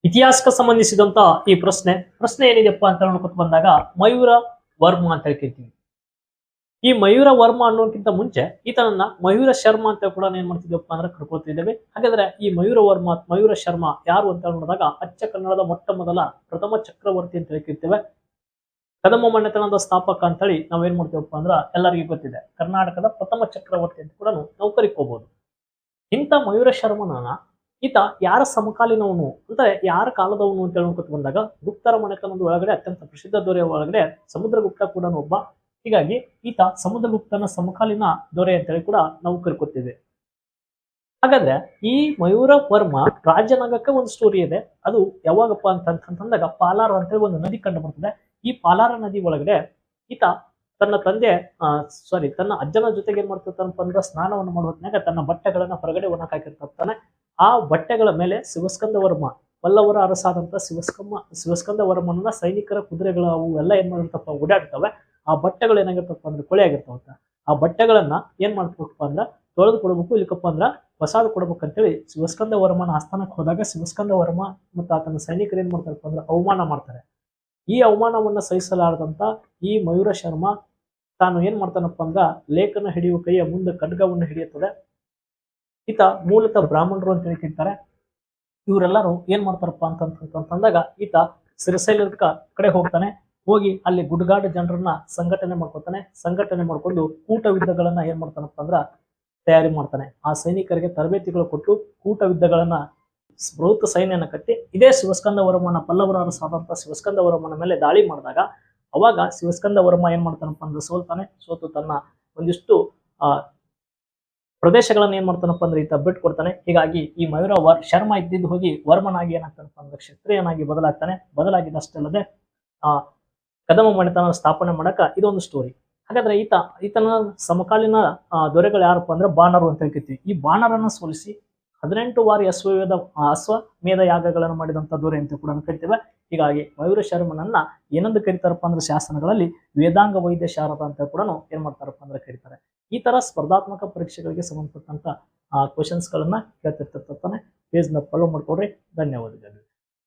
ಇತಿಹಾಸಕ್ಕೆ ಸಂಬಂಧಿಸಿದಂತ ಈ ಪ್ರಶ್ನೆ ಏನಿದೆಪ್ಪ ಅಂತ ನೋಡ್ಕೊತ ಬಂದಾಗ ಮಯೂರ ವರ್ಮ ಅಂತ ಹೇಳ್ತಿರ್ತೀವಿ. ಈ ಮಯೂರ ವರ್ಮ ಅನ್ನೋಕ್ಕಿಂತ ಮುಂಚೆ ಈತನನ್ನ ಮಯೂರ ಶರ್ಮ ಅಂತ ಕೂಡ ಏನ್ ಮಾಡ್ತಿದ್ವಪ್ಪ ಅಂದ್ರೆ ಕರ್ಕೊತಿದ್ದೇವೆ. ಹಾಗಾದ್ರೆ ಈ ಮಯೂರ ವರ್ಮ ಮಯೂರ ಶರ್ಮ ಯಾರು ಅಂತ ನೋಡಿದಾಗ ಅಚ್ಚ ಕನ್ನಡದ ಮೊಟ್ಟ ಮೊದಲ ಪ್ರಥಮ ಚಕ್ರವರ್ತಿ ಅಂತ ಹೇಳ್ತಿರ್ತೇವೆ. ಕದಮ ಮನೆತನದ ಸ್ಥಾಪಕ ಅಂತ ಹೇಳಿ ನಾವೇನ್ ಮಾಡ್ತೀವಪ್ಪ ಅಂದ್ರ ಎಲ್ಲರಿಗೂ ಗೊತ್ತಿದೆ. ಕರ್ನಾಟಕದ ಪ್ರಥಮ ಚಕ್ರವರ್ತಿ ಅಂತ ಕೂಡ ನಾವು ಕರಿಕೋಬಹುದು. ಇಂಥ ಮಯೂರ ಶರ್ಮನನ್ನ ಈತ ಯಾರ ಸಮಕಾಲೀನವನು ಅಂದ್ರೆ ಯಾರ ಕಾಲದವನು ಅಂತ ಹೇಳ್ಕೊತ ಬಂದಾಗ ಗುಪ್ತರ ಮನೆತನದ ಒಳಗಡೆ ಅತ್ಯಂತ ಪ್ರಸಿದ್ಧ ದೊರೆ ಒಳಗಡೆ ಸಮುದ್ರಗುಪ್ತ ಕೂಡ ಒಬ್ಬ. ಹೀಗಾಗಿ ಈತ ಸಮುದ್ರಗುಪ್ತನ ಸಮಕಾಲೀನ ದೊರೆ ಅಂತ ಹೇಳಿ ಕೂಡ ನಾವು ಕರ್ಕೊತೀವಿ. ಹಾಗಾದ್ರೆ ಈ ಮಯೂರ ವರ್ಮ ರಾಜ್ಯನಾಗಕ್ಕೆ ಒಂದು ಸ್ಟೋರಿ ಇದೆ. ಅದು ಯಾವಾಗಪ್ಪ ಅಂತಂದಾಗ ಪಾಲಾರ ಅಂತ ಹೇಳಿ ಒಂದು ನದಿ ಕಂಡು ಬರ್ತದೆ. ಈ ಪಾಲಾರ ನದಿ ಒಳಗಡೆ ಈತ ತನ್ನ ತಂದೆ ತನ್ನ ಅಜ್ಜನ ಜೊತೆಗೆ ಏನ್ ಮಾಡ್ತಿರ್ತಾನಪ್ಪ ಅಂದ್ರೆ ಸ್ನಾನವನ್ನು ಮಾಡುವ ಹೊತ್ನ್ಯಾಗ ತನ್ನ ಬಟ್ಟೆಗಳನ್ನ ಹೊರಗಡೆ ಒಣಕ್ ಹಾಕಿರ್ತಾನೆ. ಆ ಬಟ್ಟೆಗಳ ಮೇಲೆ ಶಿವಸ್ಕಂದ ವರ್ಮ ಪಲ್ಲವರ ಅರಸಾದಂತ ಶಿವಸ್ಕಂದ ವರ್ಮನ ಸೈನಿಕರ ಕುದುರೆಗಳು ಅವು ಎಲ್ಲ ಏನ್ ಮಾಡಿರ್ತಪ್ಪ ಓಡಾಡ್ತವೆ. ಆ ಬಟ್ಟೆಗಳು ಏನಾಗಿರ್ತಪ್ಪ ಅಂದ್ರೆ ಕೊಳೆ ಆಗಿರ್ತಾವಂತ. ಆ ಬಟ್ಟೆಗಳನ್ನ ಏನ್ ಮಾಡ್ಬೇಕಪ್ಪ ಅಂದ್ರ ತೊಳೆದು ಕೊಡ್ಬೇಕು, ಇಲ್ಲಕಪ್ಪ ಅಂದ್ರ ಹೊಸಾದು ಕೊಡ್ಬೇಕು ಅಂತೇಳಿ ಶಿವಸ್ಕಂದ ವರ್ಮನ ಆಸ್ಥಾನಕ್ಕೆ ಹೋದಾಗ ಶಿವಸ್ಕಂದ ವರ್ಮ ಮತ್ತು ಆತನ ಸೈನಿಕರು ಏನ್ ಮಾಡ್ತಾರಪ್ಪ ಅಂದ್ರೆ ಅವಮಾನ ಮಾಡ್ತಾರೆ. ಈ ಅವಮಾನವನ್ನ ಸಹಿಸಲಾರದಂತ ಈ ಮಯೂರ ಶರ್ಮ ತಾನು ಏನ್ ಮಾಡ್ತಾನಪ್ಪ ಅಂದ್ರ ಲೇಖನ ಹಿಡಿಯುವ ಕೈಯ ಮುಂದೆ ಖಡ್ಗವನ್ನು ಹಿಡಿಯುತ್ತದೆ. ಈತ ಮೂಲತಃ ಬ್ರಾಹ್ಮಣರು ಅಂತ ಹೇಳ್ತಿರ್ತಾರೆ. ಇವರೆಲ್ಲರೂ ಏನ್ ಮಾಡ್ತಾರಪ್ಪ ಅಂತಂದಾಗ ಈತ ಸಿರಿಸೈಲದ ಕಡೆ ಹೋಗ್ತಾನೆ. ಹೋಗಿ ಅಲ್ಲಿ ಗುಡ್ಗಾಡು ಜನರನ್ನ ಸಂಘಟನೆ ಮಾಡ್ಕೊಂಡು ಕೂಟ ಯುದ್ಧಗಳನ್ನ ಏನ್ ಮಾಡ್ತಾನಪ್ಪ ಅಂದ್ರ ತಯಾರಿ ಮಾಡ್ತಾನೆ. ಆ ಸೈನಿಕರಿಗೆ ತರಬೇತಿಗಳು ಕೊಟ್ಟು ಕೂಟ ಯುದ್ಧಗಳನ್ನ ಬೃಹತ್ ಸೈನ್ಯನ ಕಟ್ಟಿ ಇದೇ ಶಿವಸ್ಕಂದ ವರ್ಮನ ಪಲ್ಲವರ ಅರಸಾದಂತ ಶಿವಸ್ಕಂದ ವರ್ಮನ ಮೇಲೆ ದಾಳಿ ಮಾಡಿದಾಗ ಅವಾಗ ಶಿವಸ್ಕಂದ ವರ್ಮ ಏನ್ ಮಾಡ್ತಾನಪ್ಪ ಅಂದ್ರೆ ಸೋತು ತನ್ನ ಒಂದಿಷ್ಟು ಪ್ರದೇಶಗಳನ್ನ ಏನ್ ಮಾಡ್ತಾನಪ್ಪ ಅಂದ್ರೆ ಈತ ಬಿಟ್ಟು ಕೊಡ್ತಾನೆ. ಹೀಗಾಗಿ ಈ ಮಯೂರ ಶರ್ಮ ಇದ್ದಿದ್ದು ಹೋಗಿ ವರ್ಮನಾಗಿ ಏನಾಗ್ತಾನಪ್ಪ ಅಂದ್ರೆ ಕ್ಷತ್ರಿಯನಾಗಿ ಬದಲಾಗಿದ್ದಷ್ಟಲ್ಲದೆ ಕದಮ ಮನೆತನ ಸ್ಥಾಪನೆ ಮಾಡಕ ಇದೊಂದು ಸ್ಟೋರಿ. ಹಾಗಾದ್ರೆ ಈತನ ಸಮಕಾಲೀನ ದೊರೆಗಳು ಯಾರಪ್ಪ ಅಂದ್ರೆ ಬಾಣರು ಅಂತ ಹೇಳ್ತೀವಿ. ಈ ಬಾಣರನ್ನ ಸೋಲಿಸಿ 18 ವಾರಿ ಅಶ್ವಮೇಧ ಯಾಗಗಳನ್ನು ಮಾಡಿದಂತ ದೊರೆ ಅಂತ ಕೂಡ ಕರಿತೇವೆ. ಹೀಗಾಗಿ ಮಯೂರ ಶರ್ಮನನ್ನ ಏನಂದು ಕರಿತಾರಪ್ಪ ಅಂದ್ರೆ ಶಾಸನಗಳಲ್ಲಿ ವೇದಾಂಗ ವೈದ್ಯ ಶಾರದ ಅಂತ ಕೂಡ ಏನ್ ಮಾಡ್ತಾರಪ್ಪ ಅಂದ್ರೆ ಕರೀತಾರೆ. ಈ ತರ ಸ್ಪರ್ಧಾತ್ಮಕ ಪರೀಕ್ಷೆಗಳಿಗೆ ಸಂಬಂಧಪಟ್ಟಂತ ಕ್ವಶನ್ಸ್ ಗಳನ್ನ ಕೇಳ್ತಿರ್ತಾನೆ. ಪೇಜ್ ನ ಫಾಲೋ ಮಾಡ್ಕೊಡ್ರಿ. ಧನ್ಯವಾದಗಳು.